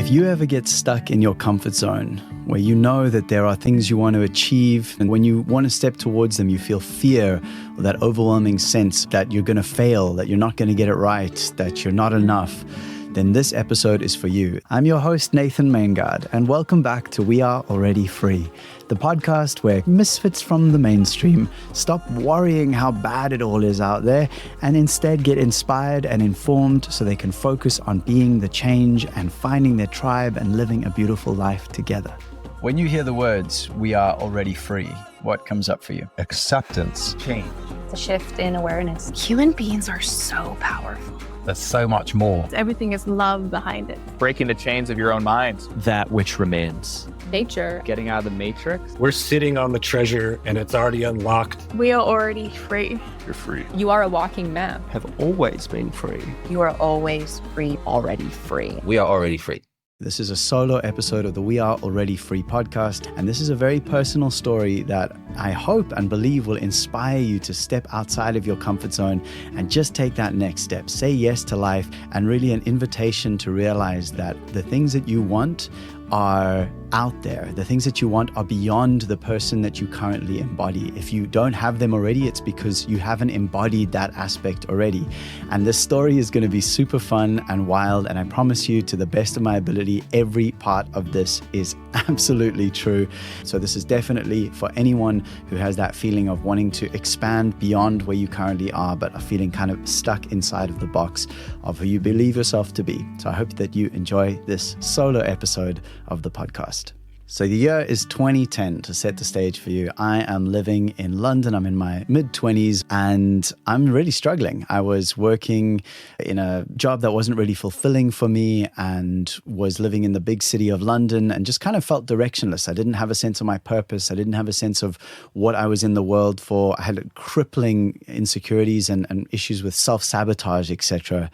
If you ever get stuck in your comfort zone, where you know that there are things you want to achieve, and when you want to step towards them, you feel fear or that overwhelming sense that you're going to fail, that you're not going to get it right, that you're not enough, then this episode is for you. I'm your host, Nathan Maingard, and welcome back to We Are Already Free, the podcast where misfits from the mainstream stop worrying how bad it all is out there and instead get inspired and informed so they can focus on being the change and finding their tribe and living a beautiful life together. When you hear the words, "we are already free," what comes up for you? Acceptance. Change. It's a shift in awareness. Human beings are so powerful. There's so much more. Everything is love behind it. Breaking the chains of your own mind. That which remains. Nature. Getting out of the matrix. We're sitting on the treasure and it's already unlocked. We are already free. You're free. You are a walking map. Have always been free. You are always free. Already free. We are already free. This is a solo episode of the We Are Already Free podcast, and this is a very personal story that I hope and believe will inspire you to step outside of your comfort zone and just take that next step. Say yes to life, and really an invitation to realize that the things that you want are out there. The things that you want are beyond the person that you currently embody. If you don't have them already, it's because you haven't embodied that aspect already. And this story is going to be super fun and wild. And I promise you, to the best of my ability, every part of this is absolutely true. So this is definitely for anyone who has that feeling of wanting to expand beyond where you currently are, but are feeling kind of stuck inside of the box of who you believe yourself to be. So I hope that you enjoy this solo episode of the podcast. So the year is 2010, to set the stage for you. I am living in London. I'm in my mid-20s and I'm really struggling. I was working in a job that wasn't really fulfilling for me and was living in the big city of London and just kind of felt directionless. I didn't have a sense of my purpose. I didn't have a sense of what I was in the world for. I had crippling insecurities and issues with self-sabotage, etc.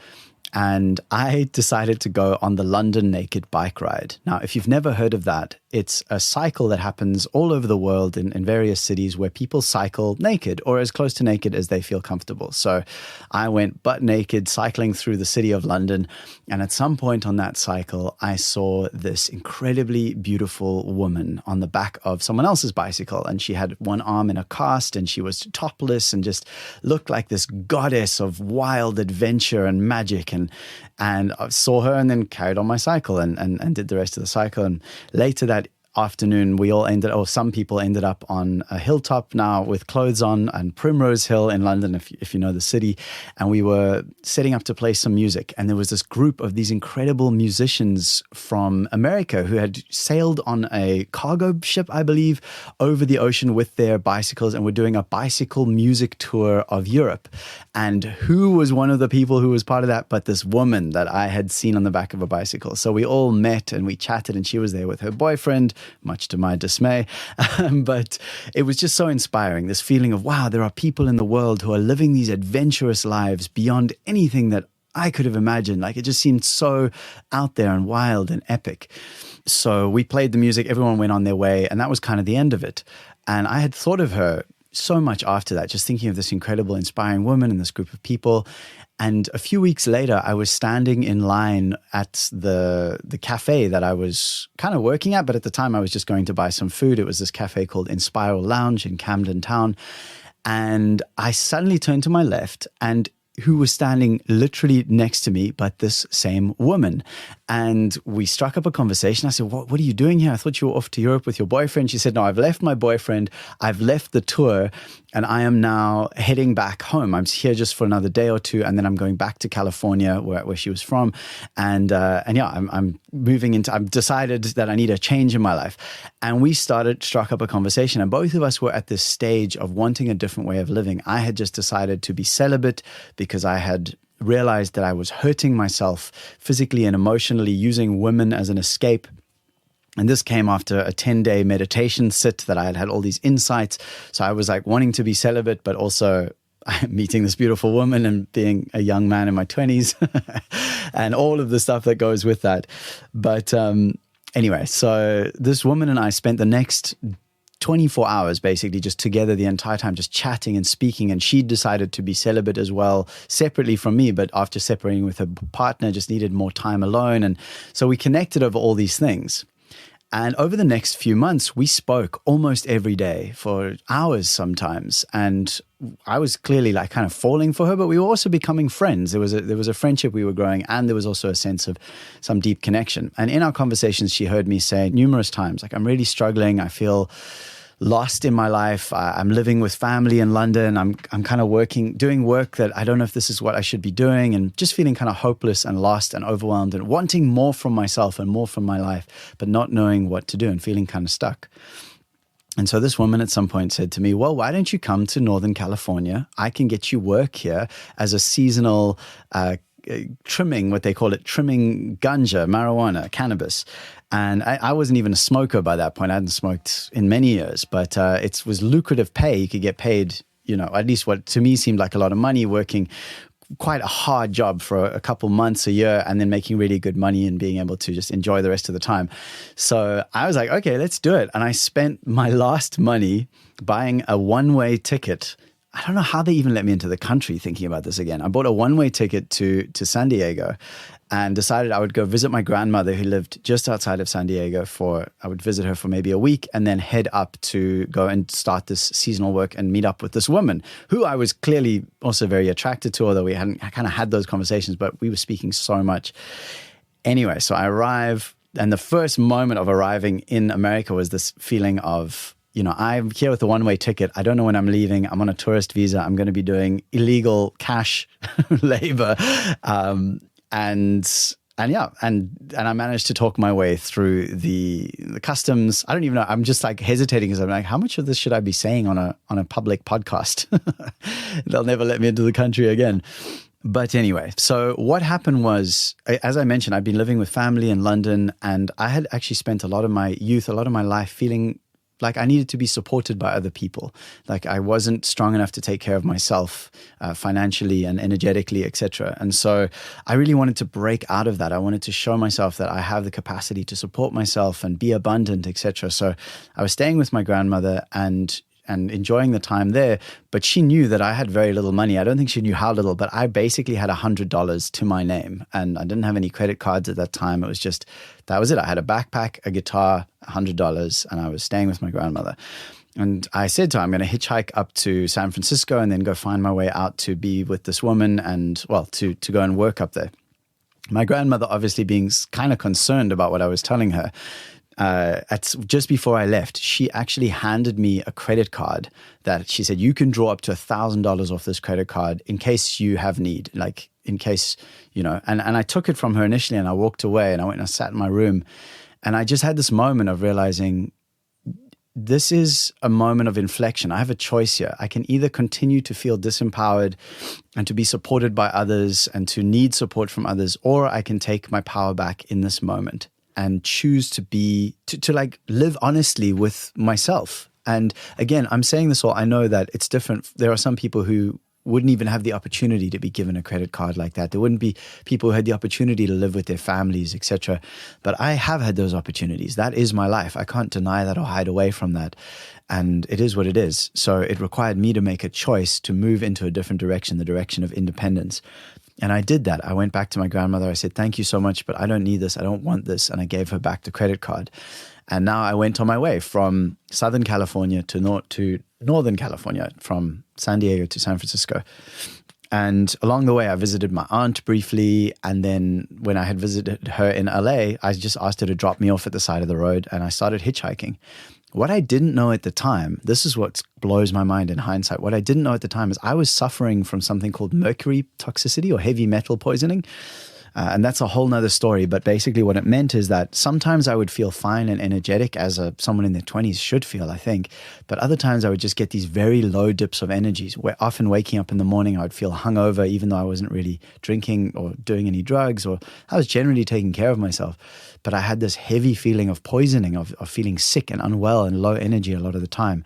And I decided to go on the London Naked bike ride. Now, if you've never heard of that, it's a cycle that happens all over the world in various cities where people cycle naked or as close to naked as they feel comfortable. So I went butt naked cycling through the city of London. And at some point on that cycle, I saw this incredibly beautiful woman on the back of someone else's bicycle. And she had one arm in a cast and she was topless and just looked like this goddess of wild adventure and magic. And I saw her and then carried on my cycle and did the rest of the cycle. And later that afternoon, some people ended up on a hilltop now with clothes on, and Primrose Hill in London, if you know the city. And we were setting up to play some music. And there was this group of these incredible musicians from America who had sailed on a cargo ship, I believe, over the ocean with their bicycles and were doing a bicycle music tour of Europe. And who was one of the people who was part of that but this woman that I had seen on the back of a bicycle? So we all met and we chatted, and she was there with her boyfriend, much to my dismay. But it was just so inspiring, this feeling of, wow, there are people in the world who are living these adventurous lives beyond anything that I could have imagined. Like, it just seemed so out there and wild and epic. So we played the music, everyone went on their way, and that was kind of the end of it. And I had thought of her so much after that, just thinking of this incredible, inspiring woman and this group of people. And a few weeks later, I was standing in line at the cafe that I was kind of working at, but at the time I was just going to buy some food. It was this cafe called Inspiral Lounge in Camden Town. And I suddenly turned to my left, and who was standing literally next to me but this same woman. And we struck up a conversation. I said, what are you doing here? I thought you were off to Europe with your boyfriend. She said, no, I've left my boyfriend. I've left the tour and I am now heading back home. I'm here just for another day or two, and then I'm going back to California where she was from. And yeah, I'm moving into, I've decided that I need a change in my life. And we struck up a conversation, and both of us were at this stage of wanting a different way of living. I had just decided to be celibate because I had realized that I was hurting myself physically and emotionally, using women as an escape. And this came after a 10-day meditation sit that I had had all these insights. So I was like wanting to be celibate, but also meeting this beautiful woman and being a young man in my 20s and all of the stuff that goes with that. But anyway, so this woman and I spent the next 24 hours basically just together the entire time, just chatting and speaking. And she decided to be celibate as well, separately from me, but after separating with her partner, just needed more time alone. And so we connected over all these things. And over the next few months, we spoke almost every day for hours sometimes. And I was clearly like kind of falling for her, but we were also becoming friends. There was a friendship we were growing, and there was also a sense of some deep connection. And in our conversations, she heard me say numerous times, like, I'm really struggling. I feel lost in my life. I'm living with family in London. I'm kind of doing work that I don't know if this is what I should be doing, and just feeling kind of hopeless and lost and overwhelmed and wanting more from myself and more from my life, but not knowing what to do and feeling kind of stuck. And so this woman at some point said to me, well, why don't you come to Northern California? I can get you work here as a seasonal trimming, what they call it, trimming ganja, marijuana, cannabis. And I wasn't even a smoker by that point. I hadn't smoked in many years, but it was lucrative pay. You could get paid, at least what to me seemed like a lot of money, working quite a hard job for a couple months a year and then making really good money and being able to just enjoy the rest of the time. So I was like, okay, let's do it. And I spent my last money buying a one-way ticket. I don't know how they even let me into the country thinking about this again. I bought a one-way ticket to San Diego and decided I would go visit my grandmother who lived just outside of San Diego I would visit her for maybe a week and then head up to go and start this seasonal work and meet up with this woman who I was clearly also very attracted to, although we hadn't kind of had those conversations, but we were speaking so much. Anyway, so I arrive, and the first moment of arriving in America was this feeling of, I'm here with a one-way ticket. I don't know when I'm leaving. I'm on a tourist visa. I'm going to be doing illegal cash labor. And I managed to talk my way through the customs. I don't even know. I'm just like hesitating because I'm like, how much of this should I be saying on a public podcast? They'll never let me into the country again. But anyway, so what happened was, as I mentioned, I've been living with family in London, and I had actually spent a lot of my youth, a lot of my life feeling like I needed to be supported by other people. Like I wasn't strong enough to take care of myself financially and energetically, etc. And so I really wanted to break out of that. I wanted to show myself that I have the capacity to support myself and be abundant, etc. So I was staying with my grandmother and enjoying the time there, but she knew that I had very little money. I don't think she knew how little, but I basically had $100 to my name, and I didn't have any credit cards at that time. It was just, that was it. I had a backpack, a guitar, $100, and I was staying with my grandmother. And I said to her, I'm going to hitchhike up to San Francisco and then go find my way out to be with this woman and, well, to go and work up there. My grandmother, obviously being kind of concerned about what I was telling her, just before I left, she actually handed me a credit card that she said, you can draw up to $1,000 off this credit card in case you have need, like in case, and I took it from her initially and I walked away and I went and I sat in my room and I just had this moment of realizing this is a moment of inflection. I have a choice here. I can either continue to feel disempowered and to be supported by others and to need support from others, or I can take my power back in this moment and choose to like live honestly with myself. And again, I'm saying this all, I know that it's different. There are some people who wouldn't even have the opportunity to be given a credit card like that. There wouldn't be people who had the opportunity to live with their families, etc. But I have had those opportunities. That is my life. I can't deny that or hide away from that. And it is what it is. So it required me to make a choice to move into a different direction, the direction of independence. And I did that. I went back to my grandmother. I said, thank you so much, but I don't need this. I don't want this. And I gave her back the credit card. And now I went on my way from Southern California to Northern California, from San Diego to San Francisco. And along the way, I visited my aunt briefly. And then when I had visited her in LA, I just asked her to drop me off at the side of the road. And I started hitchhiking. What I didn't know at the time, this is what blows my mind in hindsight. What I didn't know at the time is I was suffering from something called mercury toxicity or heavy metal poisoning. And that's a whole nother story. But basically what it meant is that sometimes I would feel fine and energetic as someone in their 20s should feel, I think. But other times I would just get these very low dips of energies where often waking up in the morning, I would feel hungover, even though I wasn't really drinking or doing any drugs, or I was generally taking care of myself. But I had this heavy feeling of poisoning, of feeling sick and unwell and low energy a lot of the time.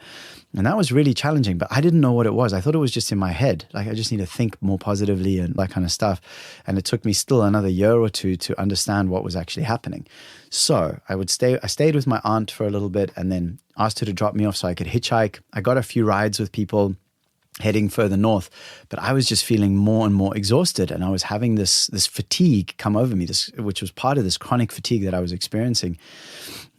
And that was really challenging, but I didn't know what it was. I thought it was just in my head. Like I just need to think more positively and that kind of stuff. And it took me still another year or two to understand what was actually happening. So I stayed with my aunt for a little bit and then asked her to drop me off so I could hitchhike. I got a few rides with people heading further north, but I was just feeling more and more exhausted, and I was having this fatigue come over me, which was part of this chronic fatigue that I was experiencing.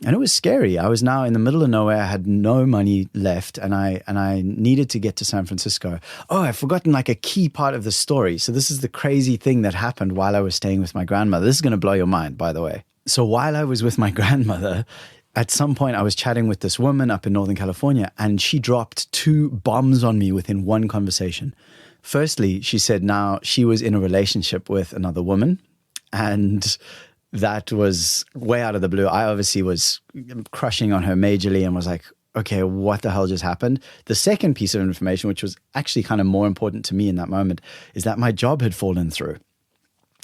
And it was scary. I was now in the middle of nowhere. I had no money left, and I needed to get to San Francisco. Oh, I've forgotten like a key part of the story. So this is the crazy thing that happened while I was staying with my grandmother. This is going to blow your mind, by the way. So while I was with my grandmother, at some point I was chatting with this woman up in Northern California, and she dropped 2 bombs on me within one conversation. Firstly, she said now she was in a relationship with another woman, and that was way out of the blue. I obviously was crushing on her majorly and was like, okay, what the hell just happened? The second piece of information, which was actually kind of more important to me in that moment, is that my job had fallen through.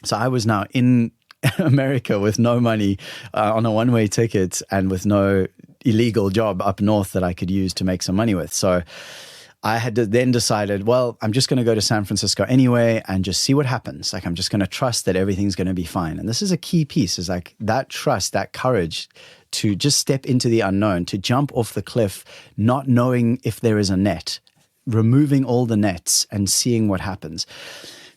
So I was now in America with no money, on a one-way ticket, and with no illegal job up north that I could use to make some money with. So I had then decided, well, I'm just going to go to San Francisco anyway and just see what happens. Like, I'm just going to trust that everything's going to be fine. And this is a key piece, is like that trust, that courage to just step into the unknown, to jump off the cliff, not knowing if there is a net, removing all the nets and seeing what happens.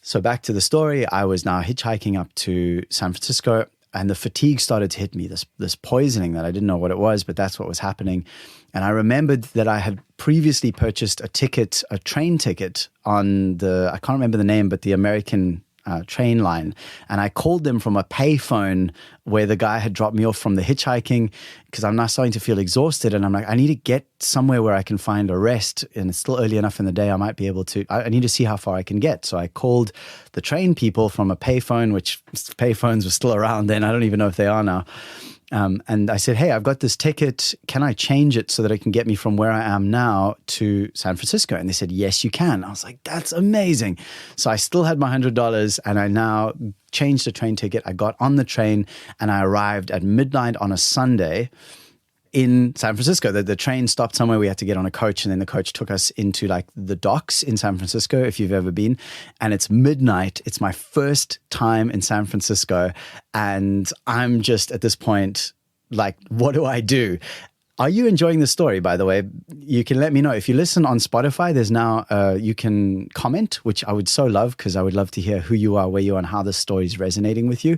So back to the story, I was now hitchhiking up to San Francisco, and the fatigue started to hit me, this poisoning that I didn't know what it was, but that's what was happening. And I remembered that I had previously purchased a train ticket on I can't remember the name, but the American train line. And I called them from a payphone where the guy had dropped me off from the hitchhiking, because I'm now starting to feel exhausted. And I'm like, I need to get somewhere where I can find a rest. And it's still early enough in the day, I might be able to, I need to see how far I can get. So I called the train people from a payphone, which payphones were still around then. I don't even know if they are now. And I said, hey, I've got this ticket. Can I change it so that it can get me from where I am now to San Francisco? And they said, yes, you can. I was like, that's amazing. So I still had my $100, and I now changed the train ticket. I got on the train and I arrived at midnight on a Sunday in San Francisco. The train stopped somewhere. We had to get on a coach, and then the coach took us into like the docks in San Francisco, if you've ever been. And it's midnight. It's my first time in San Francisco. And I'm just at this point, like, what do I do? Are you enjoying the story, by the way? You can let me know. If you listen on Spotify, there's now, you can comment, which I would so love, because I would love to hear who you are, where you are, and how this story is resonating with you.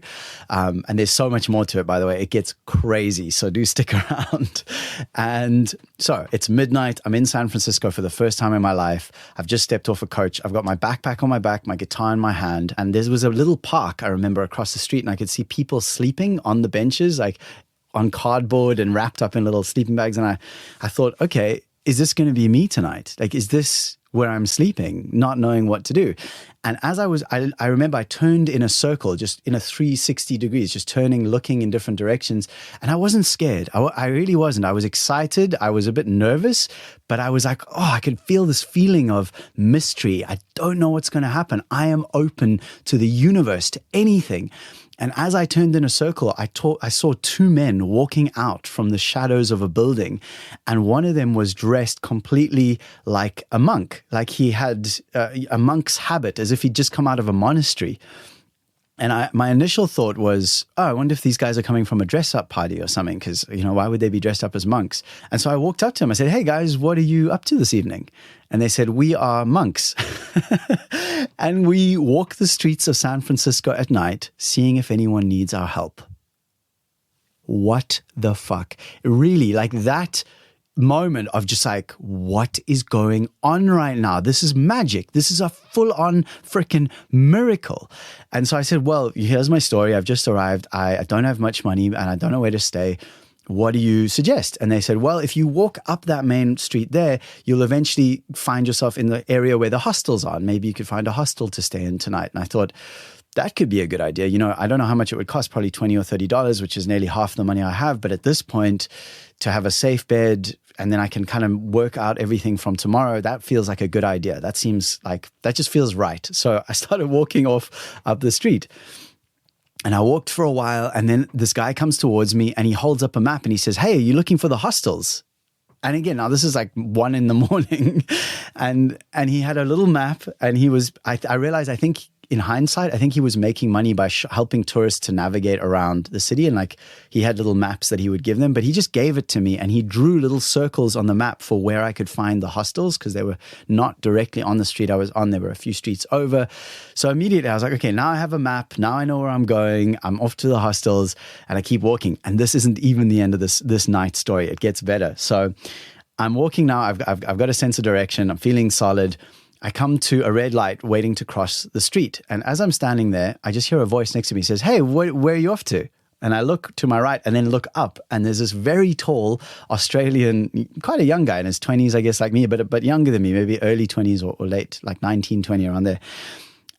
And there's so much more to it, by the way. It gets crazy, so do stick around. And so it's midnight. I'm in San Francisco for the first time in my life. I've just stepped off a coach. I've got my backpack on my back, my guitar in my hand. And there was a little park, I remember, across the street, and I could see people sleeping on the benches, like on cardboard and wrapped up in little sleeping bags. And I thought, okay, is this going to be me tonight? Like, is this where I'm sleeping, not knowing what to do? And as I remember I turned in a circle, just in a 360 degrees, just turning, looking in different directions. And I wasn't scared. I really wasn't. I was excited. I was a bit nervous, but I was like, oh, I could feel this feeling of mystery. I don't know what's going to happen. I am open to the universe, to anything. And as I turned in a circle, I saw 2 men walking out from the shadows of a building. And one of them was dressed completely like a monk, like he had a monk's habit, as if he'd just come out of a monastery. And my initial thought was, oh, I wonder if these guys are coming from a dress-up party or something, because, why would they be dressed up as monks? And so I walked up to them. I said, hey, guys, what are you up to this evening? And they said, we are monks. And we walk the streets of San Francisco at night, seeing if anyone needs our help. What the fuck? Really, like that moment of just like, what is going on right now? This is magic. This is a full-on freaking miracle. And so I said, well, here's my story. I've just arrived. I don't have much money and I don't know where to stay. What do you suggest? And they said, well, if you walk up that main street there, you'll eventually find yourself in the area where the hostels are. Maybe you could find a hostel to stay in tonight. And I thought, that could be a good idea. I don't know how much it would cost, probably $20 or $30, which is nearly half the money I have. But at this point, to have a safe bed, and then I can kind of work out everything from tomorrow, that feels like a good idea. That just feels right. So I started walking off up the street. And I walked for a while, and then this guy comes towards me and he holds up a map and he says, hey, are you looking for the hostels? And again, now this is like 1 a.m. and he had a little map, and I realized, I think in hindsight, I think he was making money by helping tourists to navigate around the city. And like, he had little maps that he would give them, but he just gave it to me, and he drew little circles on the map for where I could find the hostels, because they were not directly on the street I was on. They were a few streets over. So immediately I was like, okay, now I have a map. Now I know where I'm going. I'm off to the hostels, and I keep walking. And this isn't even the end of this night story. It gets better. So I'm walking now. I've got a sense of direction. I'm feeling solid. I come to a red light waiting to cross the street. And as I'm standing there, I just hear a voice next to me says, hey, where are you off to? And I look to my right and then look up, and there's this very tall Australian, quite a young guy in his 20s, I guess, like me, but younger than me, maybe early 20s or late, like 19, 20, around there.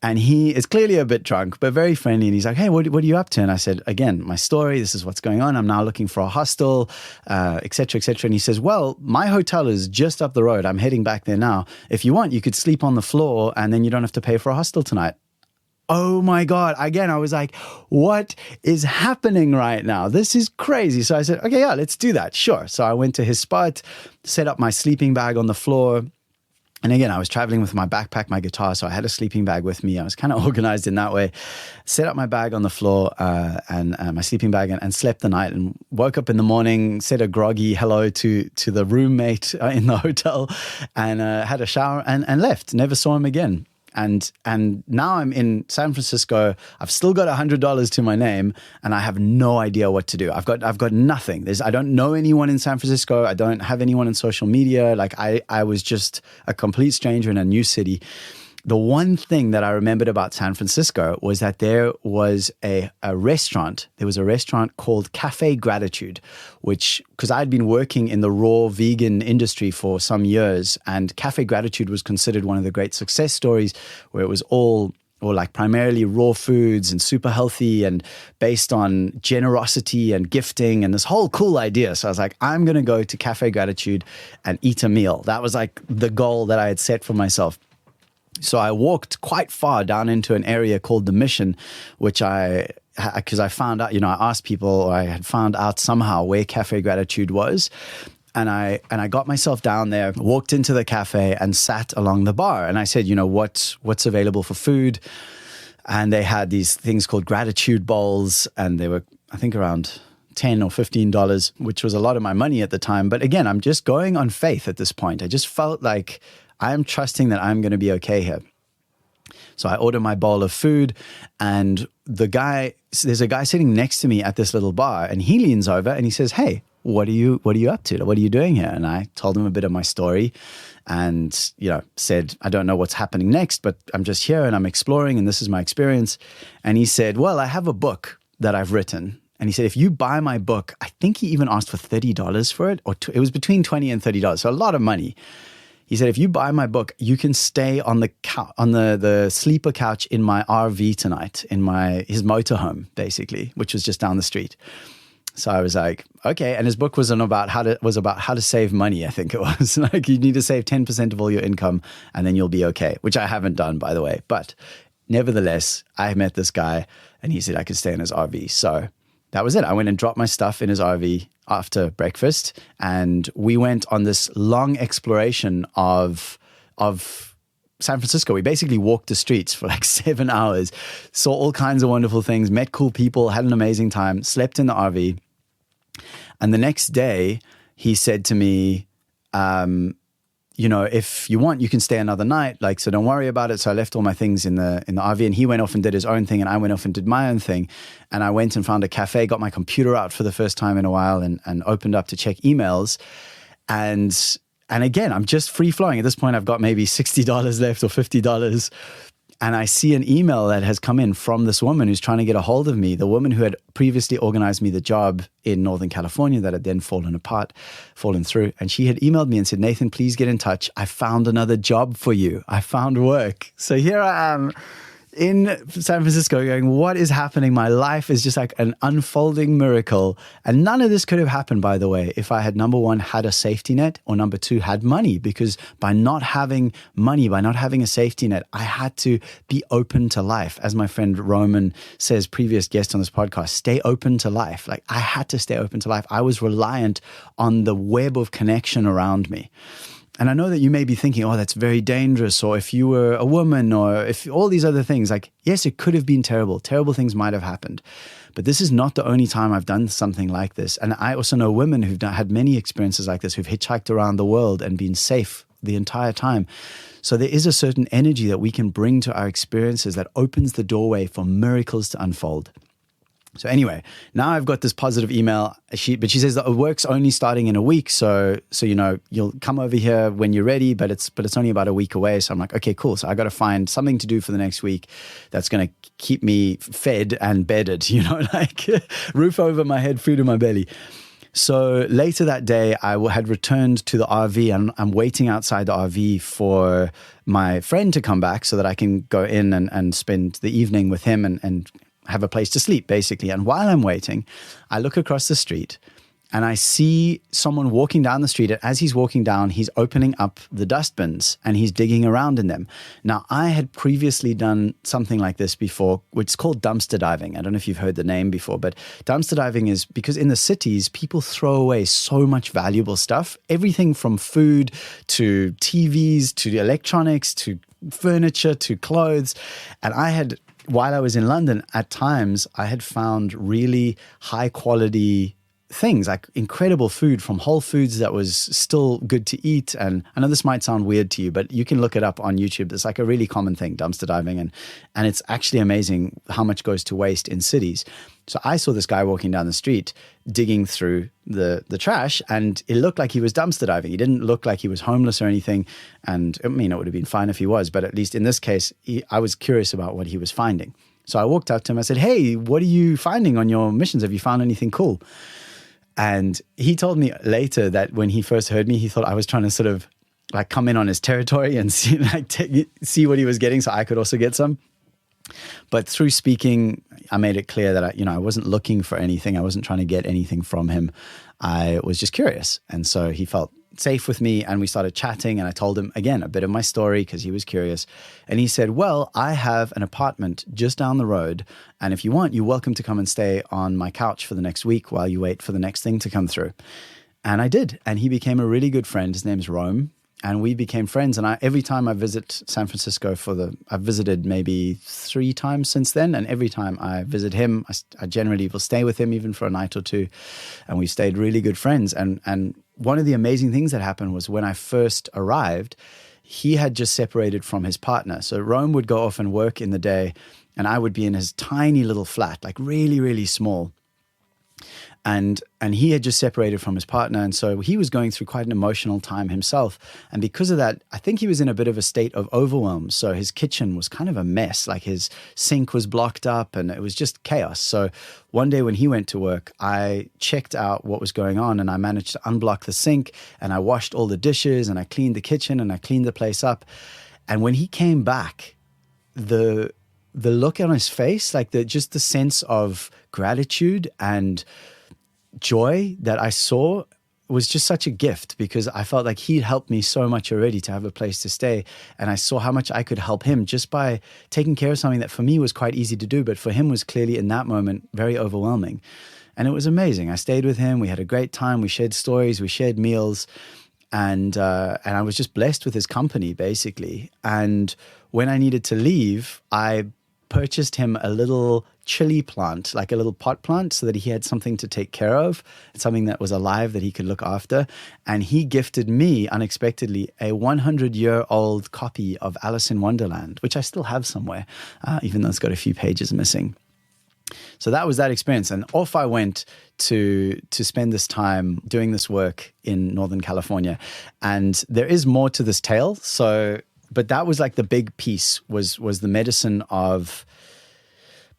And he is clearly a bit drunk, but very friendly. And he's like, hey, what are you up to? And I said, again, my story, this is what's going on. I'm now looking for a hostel, et cetera, et cetera. And he says, well, my hotel is just up the road. I'm heading back there now. If you want, you could sleep on the floor, and then you don't have to pay for a hostel tonight. Oh my God. Again, I was like, what is happening right now? This is crazy. So I said, okay, yeah, let's do that. Sure. So I went to his spot, set up my sleeping bag on the floor. And again, I was traveling with my backpack, my guitar, so I had a sleeping bag with me. I was kind of organized in that way. Set up my bag on the floor and my sleeping bag and slept the night, and woke up in the morning, said a groggy hello to the roommate in the hotel, and had a shower and left. Never saw him again. And now I'm in San Francisco. I've still got $100 to my name, and I have no idea what to do. I've got nothing. I don't know anyone in San Francisco. I don't have anyone in social media. Like I was just a complete stranger in a new city. The one thing that I remembered about San Francisco was that there was a restaurant. There was a restaurant called Cafe Gratitude, which, because I'd been working in the raw vegan industry for some years, and Cafe Gratitude was considered one of the great success stories, where it was all, or like primarily raw foods and super healthy and based on generosity and gifting and this whole cool idea. So I was like, I'm going to go to Cafe Gratitude and eat a meal. That was like the goal that I had set for myself. So I walked quite far down into an area called the Mission, which because I found out, I asked people, or I had found out somehow where Cafe Gratitude was. And I got myself down there, walked into the cafe and sat along the bar. And I said, what's available for food? And they had these things called gratitude bowls, and they were, I think, around $10 or $15, which was a lot of my money at the time. But again, I'm just going on faith at this point. I just felt like I'm trusting that I'm going to be okay here. So I order my bowl of food, and there's a guy sitting next to me at this little bar, and he leans over and he says, hey, what are you up to? What are you doing here? And I told him a bit of my story and, said, I don't know what's happening next, but I'm just here and I'm exploring, and this is my experience. And he said, well, I have a book that I've written. And he said, if you buy my book, I think he even asked for $30 for it, or it was between $20 and $30. So a lot of money. He said, if you buy my book, you can stay on the sleeper couch in my RV tonight, in his motorhome, basically, which was just down the street. So I was like, okay. And his book was about how to save money. I think it was like, you need to save 10% of all your income, and then you'll be okay, which I haven't done, by the way. But nevertheless, I met this guy, and he said I could stay in his RV. So that was it. I went and dropped my stuff in his RV after breakfast, and we went on this long exploration of San Francisco. We basically walked the streets for like 7 hours, saw all kinds of wonderful things, met cool people, had an amazing time, slept in the RV. And the next day, he said to me, if you want, you can stay another night. Like, so don't worry about it. So I left all my things in the RV, and he went off and did his own thing, and I went off and did my own thing. And I went and found a cafe, got my computer out for the first time in a while, and opened up to check emails. And again, I'm just free flowing. At this point, I've got maybe $60 left or $50. And I see an email that has come in from this woman who's trying to get a hold of me, the woman who had previously organized me the job in Northern California that had then fallen through. And she had emailed me and said, Nathan, please get in touch. I found another job for you. I found work. So here I am, in San Francisco going, what is happening? My life is just like an unfolding miracle. And none of this could have happened, by the way, if I had, number one, had a safety net, or number two, had money. Because by not having money, by not having a safety net, I had to be open to life. As my friend Roman says, previous guest on this podcast, stay open to life. Like, I had to stay open to life. I was reliant on the web of connection around me. And I know that you may be thinking, oh, that's very dangerous. Or if you were a woman, or if all these other things, like, yes, it could have been terrible. Terrible things might have happened. But this is not the only time I've done something like this. And I also know women who've had many experiences like this, who've hitchhiked around the world and been safe the entire time. So there is a certain energy that we can bring to our experiences that opens the doorway for miracles to unfold. So anyway, now I've got this positive email, but she says that work's only starting in a week. So you'll come over here when you're ready, but it's only about a week away. So I'm like, okay, cool. So I got to find something to do for the next week that's going to keep me fed and bedded, like roof over my head, food in my belly. So later that day, I had returned to the RV, and I'm waiting outside the RV for my friend to come back so that I can go in and spend the evening with him and have a place to sleep, basically. And while I'm waiting, I look across the street and I see someone walking down the street. And as he's walking down, he's opening up the dustbins and he's digging around in them. Now, I had previously done something like this before, which is called dumpster diving. I don't know if you've heard the name before, but dumpster diving is because in the cities, people throw away so much valuable stuff, everything from food to TVs to electronics to furniture to clothes. And while I was in London, at times I had found really high quality things, like incredible food from Whole Foods that was still good to eat. And I know this might sound weird to you, but you can look it up on YouTube. It's like a really common thing, dumpster diving. And it's actually amazing how much goes to waste in cities. So I saw this guy walking down the street digging through the trash, and it looked like he was dumpster diving. He didn't look like he was homeless or anything. And I mean, it would have been fine if he was, but at least in this case, I was curious about what he was finding. So I walked up to him. I said, hey, what are you finding on your missions? Have you found anything cool? And he told me later that when he first heard me, he thought I was trying to sort of like come in on his territory and see what he was getting so I could also get some. But through speaking, I made it clear that I wasn't looking for anything. I wasn't trying to get anything from him. I was just curious. And so he felt safe with me and we started chatting, and I told him again a bit of my story because he was curious. And he said, well, I have an apartment just down the road, and if you want, you're welcome to come and stay on my couch for the next week while you wait for the next thing to come through. And I did. And he became a really good friend. His name's Rome. And we became friends. And every time I visit San Francisco I've visited maybe 3 times since then. And every time I visit him, I generally will stay with him even for a night or two. And we stayed really good friends. And one of the amazing things that happened was when I first arrived, he had just separated from his partner. So Rome would go off and work in the day, and I would be in his tiny little flat, like really, really small. And he had just separated from his partner. And so he was going through quite an emotional time himself. And because of that, I think he was in a bit of a state of overwhelm. So his kitchen was kind of a mess. Like his sink was blocked up and it was just chaos. So one day when he went to work, I checked out what was going on and I managed to unblock the sink and I washed all the dishes and I cleaned the kitchen and I cleaned the place up. And when he came back, the look on his face, like just the sense of gratitude and joy that I saw was just such a gift, because I felt like he'd helped me so much already to have a place to stay. And I saw how much I could help him just by taking care of something that for me was quite easy to do, but for him was clearly in that moment very overwhelming. And it was amazing. I stayed with him. We had a great time. We shared stories. We shared meals. And I was just blessed with his company, basically. And when I needed to leave, I purchased him a little chili plant, like a little pot plant, so that he had something to take care of, something that was alive that he could look after. And he gifted me, unexpectedly, a 100-year-old copy of Alice in Wonderland, which I still have somewhere, even though it's got a few pages missing. So that was that experience. And off I went to spend this time doing this work in Northern California. And there is more to this tale. But that was like the big piece, was the medicine of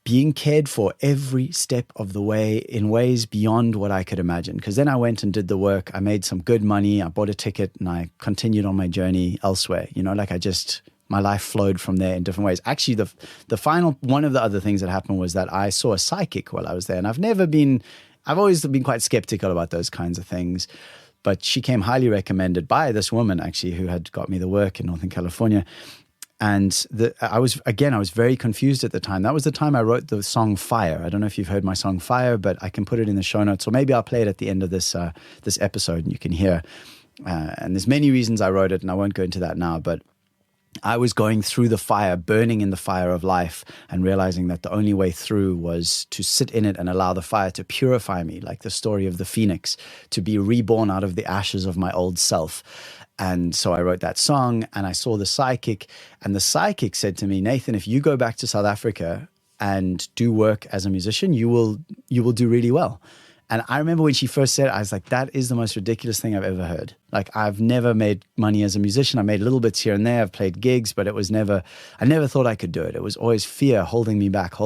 being cared for every step of the way in ways beyond what I could imagine. Because then I went and did the work. I made some good money. I bought a ticket and I continued on my journey elsewhere. Like I just my life flowed from there in different ways. Actually, the final one of the other things that happened was that I saw a psychic while I was there, and I've always been quite skeptical about those kinds of things. But she came highly recommended by this woman, actually, who had got me the work in Northern California. And I was very confused at the time. That was the time I wrote the song Fire. I don't know if you've heard my song Fire, but I can put it in the show notes. Or maybe I'll play it at the end of this episode and you can hear. And there's many reasons I wrote it, and I won't go into that now. But I was going through the fire, burning in the fire of life, and realizing that the only way through was to sit in it and allow the fire to purify me, like the story of the phoenix, to be reborn out of the ashes of my old self. And so I wrote that song, and I saw the psychic, and the psychic said to me, Nathan, if you go back to South Africa and do work as a musician, you will do really well. And I remember when she first said it, I was like, that is the most ridiculous thing I've ever heard. Like, I've never made money as a musician. I made little bits here and there. I've played gigs, but I never thought I could do it. It was always fear holding me back.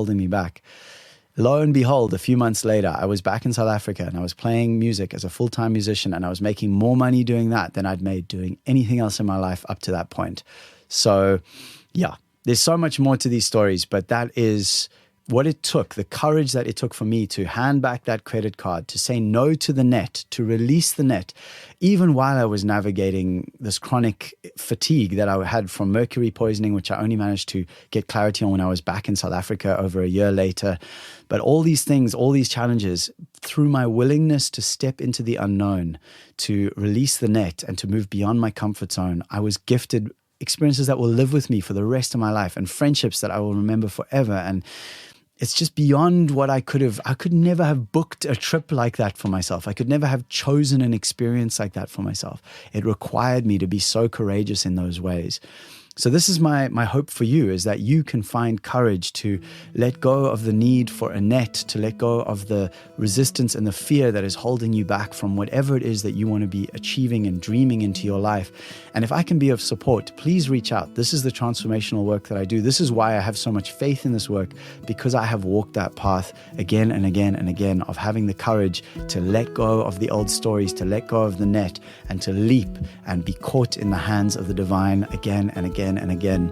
Lo and behold, a few months later, I was back in South Africa and I was playing music as a full-time musician, and I was making more money doing that than I'd made doing anything else in my life up to that point. So yeah, there's so much more to these stories, but that is what it took, the courage that it took for me to hand back that credit card, to say no to the net, to release the net, even while I was navigating this chronic fatigue that I had from mercury poisoning, which I only managed to get clarity on when I was back in South Africa over a year later. But all these things, all these challenges, through my willingness to step into the unknown, to release the net and to move beyond my comfort zone, I was gifted experiences that will live with me for the rest of my life, and friendships that I will remember forever. And it's just beyond what I could never have booked a trip like that for myself. I could never have chosen an experience like that for myself. It required me to be so courageous in those ways. So this is my hope for you, is that you can find courage to let go of the need for a net, to let go of the resistance and the fear that is holding you back from whatever it is that you want to be achieving and dreaming into your life. And if I can be of support, please reach out. This is the transformational work that I do. This is why I have so much faith in this work, because I have walked that path again and again and again of having the courage to let go of the old stories, to let go of the net, and to leap and be caught in the hands of the divine again and again and again.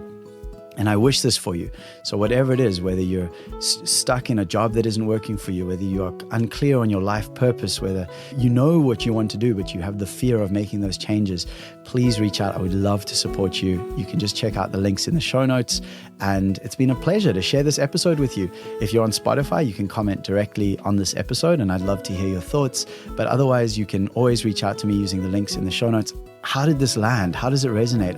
And I wish this for you. So whatever it is, whether you're stuck in a job that isn't working for you, whether you're unclear on your life purpose, whether you know what you want to do, but you have the fear of making those changes, please reach out. I would love to support you. You can just check out the links in the show notes. And it's been a pleasure to share this episode with you. If you're on Spotify, you can comment directly on this episode, and I'd love to hear your thoughts. But otherwise, you can always reach out to me using the links in the show notes. How did this land? How does it resonate?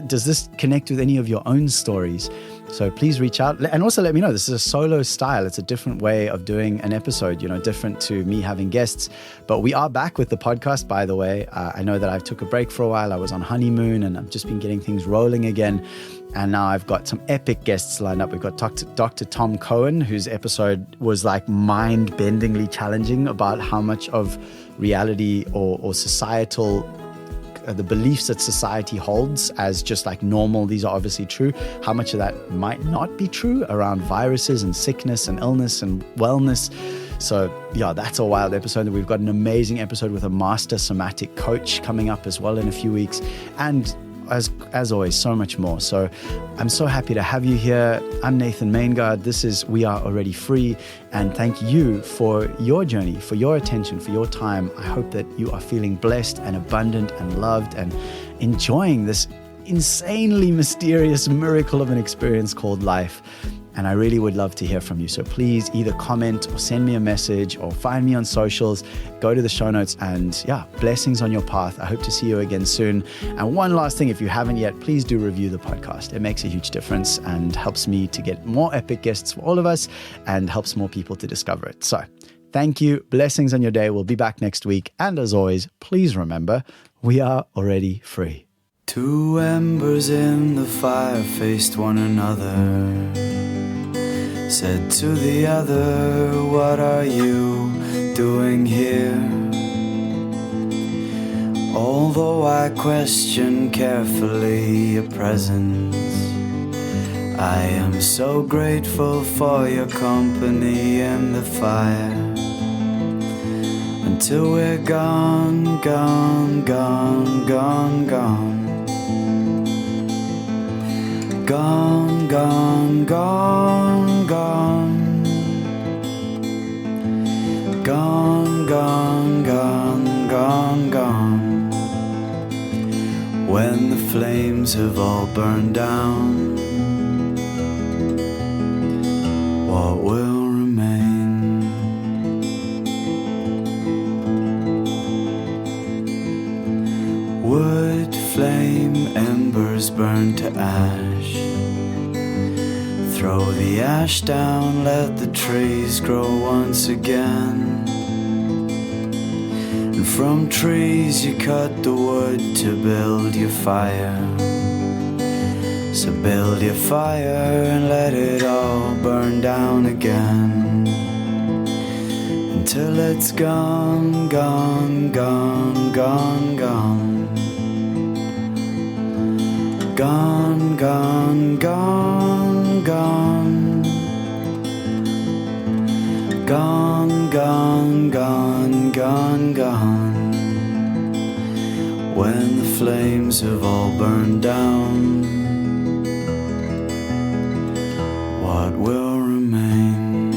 Does this connect with any of your own stories? So please reach out, and also let me know. This is a solo style. It's a different way of doing an episode, different to me having guests. But we are back with the podcast, by the way. I know that I took a break for a while. I was on honeymoon, and I've just been getting things rolling again. And now I've got some epic guests lined up. We've got Dr. Tom Cohen, whose episode was like mind-bendingly challenging about how much of reality or societal, the beliefs that society holds as just like normal, these are obviously true, how much of that might not be true around viruses and sickness and illness and wellness. So yeah, that's a wild episode. We've got an amazing episode with a master somatic coach coming up as well in a few weeks. And as always, so much more. So I'm so happy to have you here. I'm Nathan Maingard. This is We Are Already Free. And thank you for your journey, for your attention, for your time. I hope that you are feeling blessed and abundant and loved and enjoying this insanely mysterious miracle of an experience called life. And I really would love to hear from you. So please either comment or send me a message or find me on socials. Go to the show notes, and yeah, blessings on your path. I hope to see you again soon. And one last thing, if you haven't yet, please do review the podcast. It makes a huge difference and helps me to get more epic guests for all of us and helps more people to discover it. So thank you. Blessings on your day. We'll be back next week. And as always, please remember, we are already free. Two embers in the fire faced one another, said to the other, what are you doing here? Although I question carefully your presence, I am so grateful for your company in the fire. Until we're gone, gone, gone, gone, gone. Gone, gone, gone, gone. Gone, gone, gone, gone, gone. When the flames have all burned down, what will remain? Wood, flame, embers burn to ash. Throw the ash down, let the trees grow once again. And from trees you cut the wood to build your fire. So build your fire and let it all burn down again, until it's gone, gone, gone, gone, gone. Gone, gone, gone, gone. Gone, gone, gone, gone, gone. When the flames have all burned down, what will remain?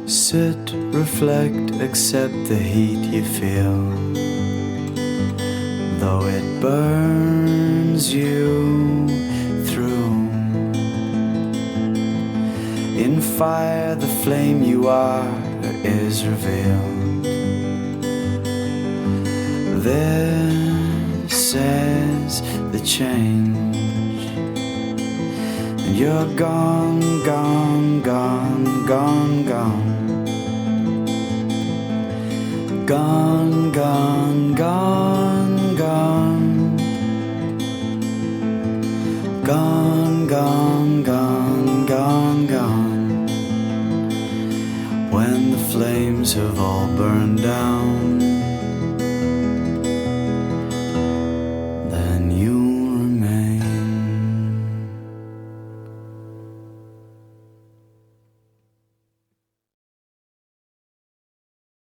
Sit, reflect, accept the heat you feel, though it burns you through. In fire the flame you are is revealed. This is the change, and you're gone, gone, gone, gone, gone. Gone, gone, gone, gone. Gone, gone, gone, gone, gone. When the flames have all burned down,